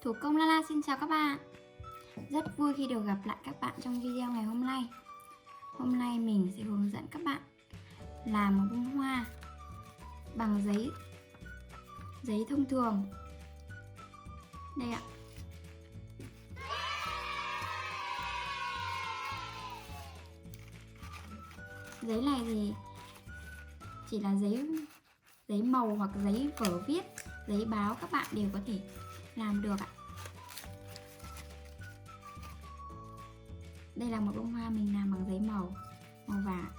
Thủ công Lala xin chào các bạn. Rất vui khi được gặp lại các bạn trong video ngày hôm nay. Hôm nay mình sẽ hướng dẫn các bạn làm một bông hoa bằng giấy thông thường. Đây ạ. Giấy này thì chỉ là giấy màu hoặc giấy vở viết, giấy báo các bạn đều có thể làm được ạ. Đây là một bông hoa mình làm bằng giấy màu vàng.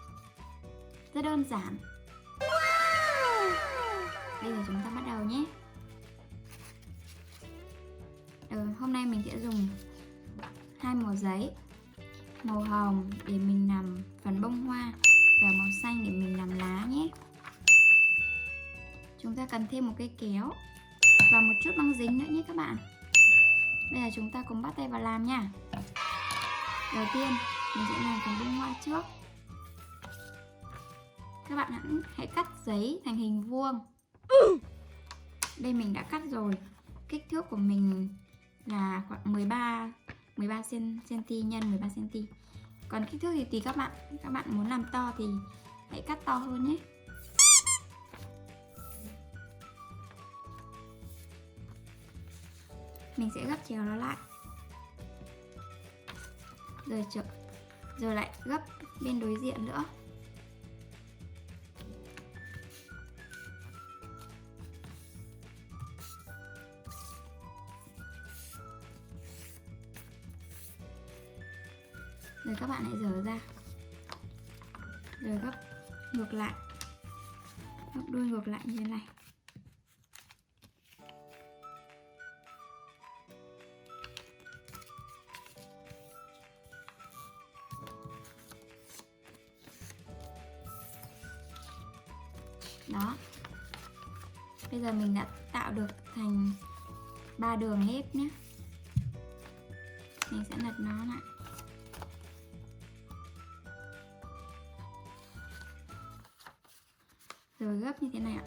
Rất đơn giản. Bây giờ chúng ta bắt đầu nhé. Hôm nay mình sẽ dùng hai màu giấy. Màu hồng để mình làm phần bông hoa và màu xanh để mình làm lá nhé. Chúng ta cần thêm một cây kéo và một chút băng dính nữa nhé các bạn. Bây giờ chúng ta cùng bắt tay vào làm nha. Đầu tiên mình sẽ làm phần bông hoa trước. Các bạn hãy cắt giấy thành hình vuông. Đây mình đã cắt rồi. Kích thước của mình là khoảng 13 cm x 13 cm. Còn kích thước thì tùy các bạn. Các bạn muốn làm to thì hãy cắt to hơn nhé. Mình sẽ gấp chéo nó lại. Rồi lại gấp bên đối diện nữa. Rồi các bạn lại dở ra. Rồi gấp ngược lại. Gấp đuôi ngược lại như thế này. Đó. Bây giờ mình đã tạo được thành 3 đường nếp nhé. Mình sẽ lật nó lại. Rồi gấp như thế này ạ.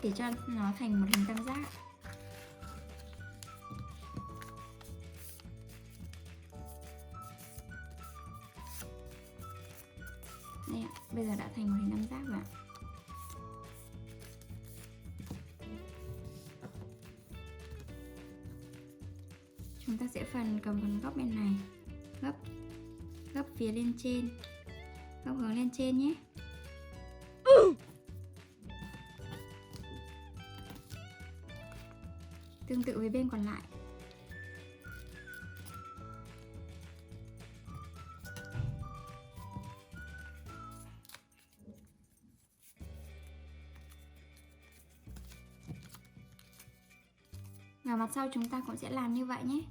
Để cho nó thành một hình tam giác. Đây ạ, bây giờ đã thành một hình tam giác rồi ạ. Chúng ta sẽ cầm phần góc bên này, gấp phía lên trên, gấp hướng lên trên nhé. Tương tự với bên còn lại. Và mặt sau chúng ta cũng sẽ làm như vậy nhé.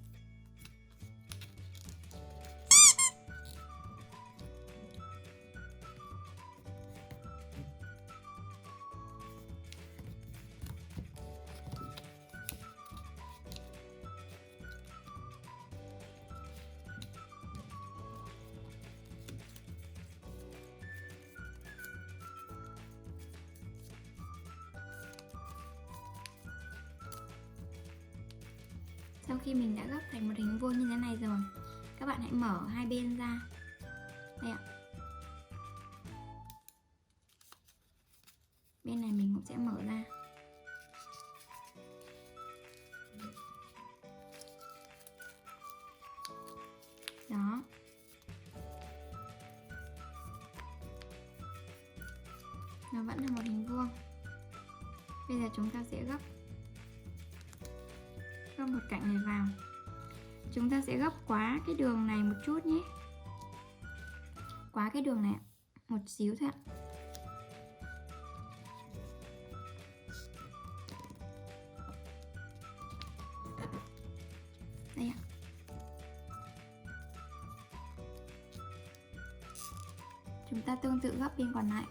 Sau khi mình đã gấp thành một hình vuông như thế này rồi, các bạn hãy mở hai bên ra. Đây ạ. Bên này mình cũng sẽ mở ra. Đó. Nó vẫn là một hình vuông. Bây giờ chúng ta sẽ gấp một cạnh này vào. Chúng ta sẽ gấp quá cái đường này một chút nhé. Quá cái đường này một xíu thôi ạ. Đây ạ. Chúng ta tương tự gấp bên còn lại.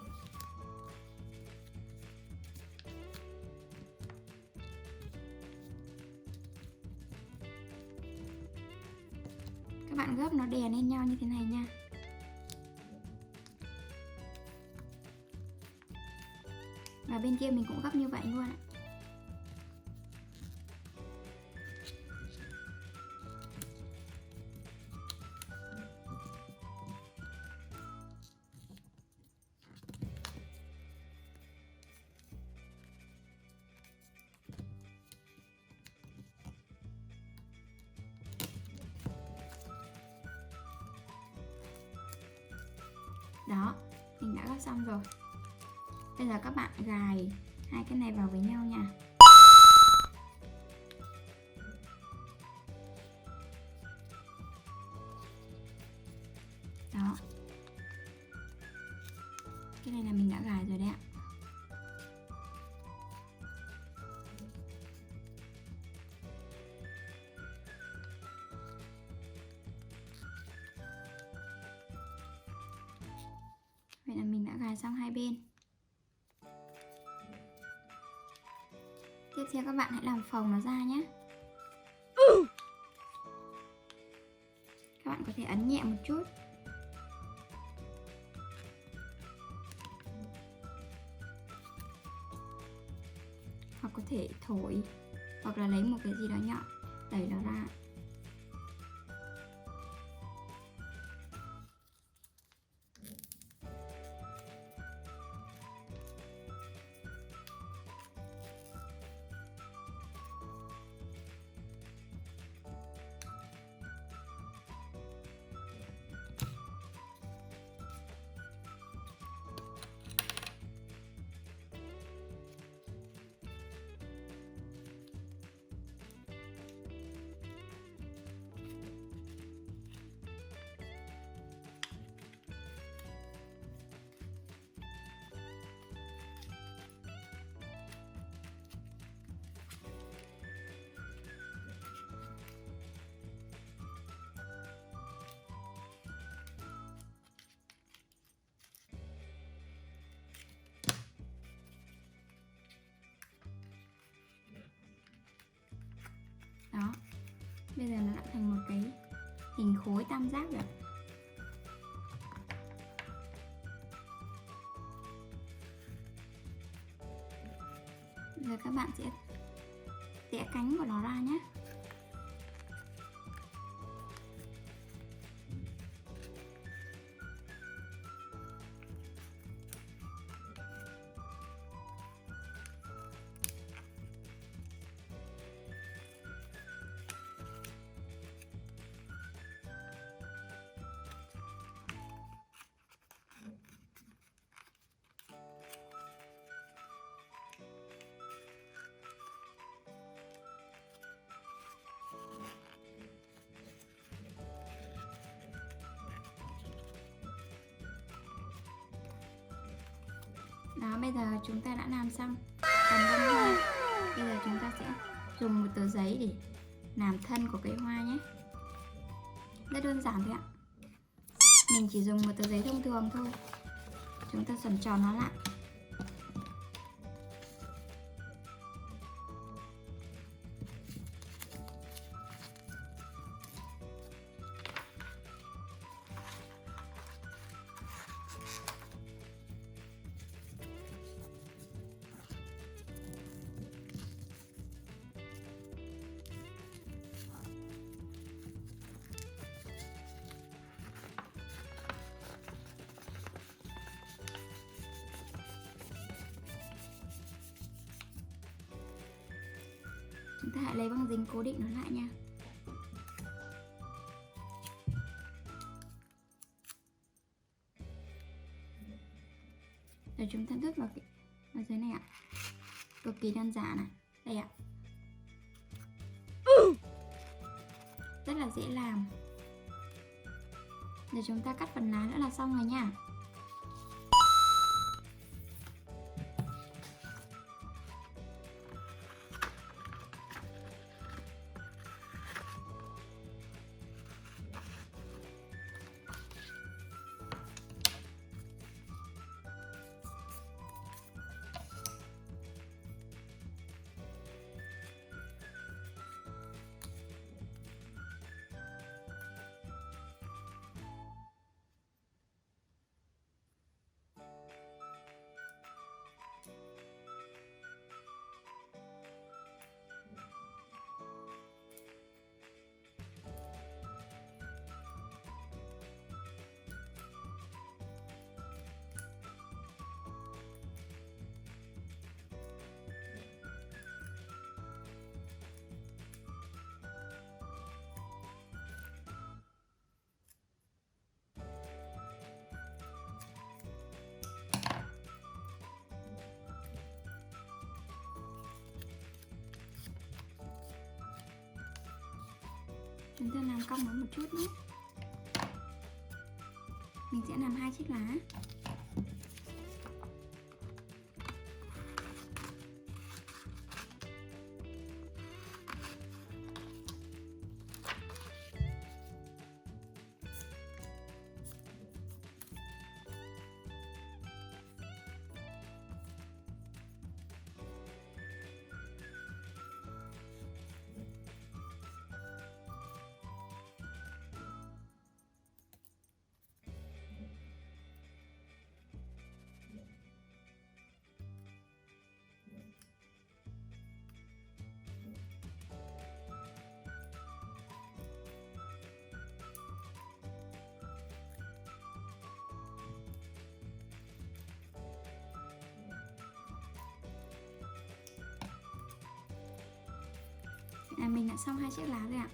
Các bạn gấp nó đè lên nhau như thế này nha. Và bên kia mình cũng gấp như vậy luôn ạ. Đó, mình đã gấp xong rồi. Bây giờ các bạn gài hai cái này vào với nhau nha. Đó, cái này là mình đã gài rồi đấy ạ. Vậy là mình đã gài xong hai bên. Tiếp theo các bạn hãy làm phồng nó ra nhé. Các bạn có thể ấn nhẹ một chút. Hoặc có thể thổi, hoặc là lấy một cái gì đó nhọn đẩy nó ra. Đó, bây giờ nó đã thành một cái hình khối tam giác rồi. Bây giờ các bạn sẽ tẽ cánh của nó ra nhé. Đó, bây giờ chúng ta đã làm xong phần bông hoa. Bây giờ chúng ta sẽ dùng một tờ giấy để làm thân của cây hoa nhé. Rất đơn giản thôi ạ. Mình chỉ dùng một tờ giấy thông thường thôi. Chúng ta xoắn tròn nó lại. Chúng ta hãy lấy băng dính cố định nó lại nha. Rồi chúng ta đút vào dưới này ạ. Cực kỳ đơn giản này. Đây ạ. Rất là dễ làm. Rồi chúng ta cắt phần lá nữa là xong rồi nha. Chúng ta làm cong nó một chút nhé. Mình sẽ làm 2 chiếc lá. Mình đã xong 2 chiếc lá rồi ạ.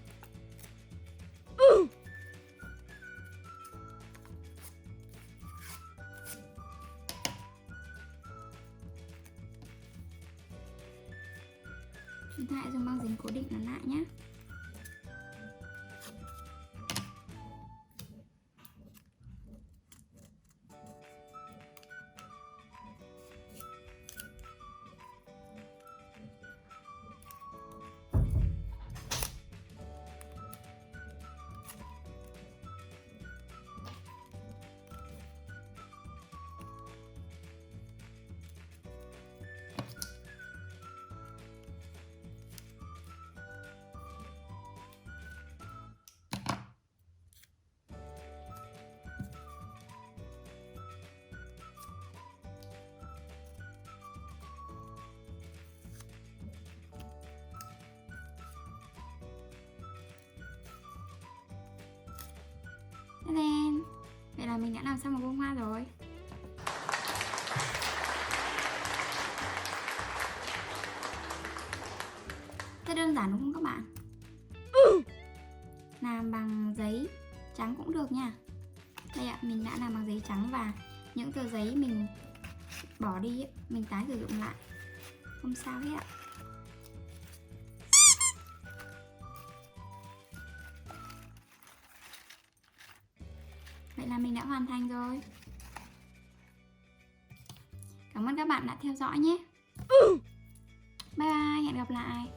Chúng ta hãy dùng băng dính cố định nó lại nhé. Lên. Vậy là mình đã làm xong một bông hoa rồi. Rất đơn giản đúng không các bạn? Làm bằng giấy trắng cũng được nha. Đây ạ, mình đã làm bằng giấy trắng và những tờ giấy mình bỏ đi mình tái sử dụng lại, không sao hết ạ. Vậy là mình đã hoàn thành rồi. Cảm ơn các bạn đã theo dõi nhé. Bye bye, hẹn gặp lại.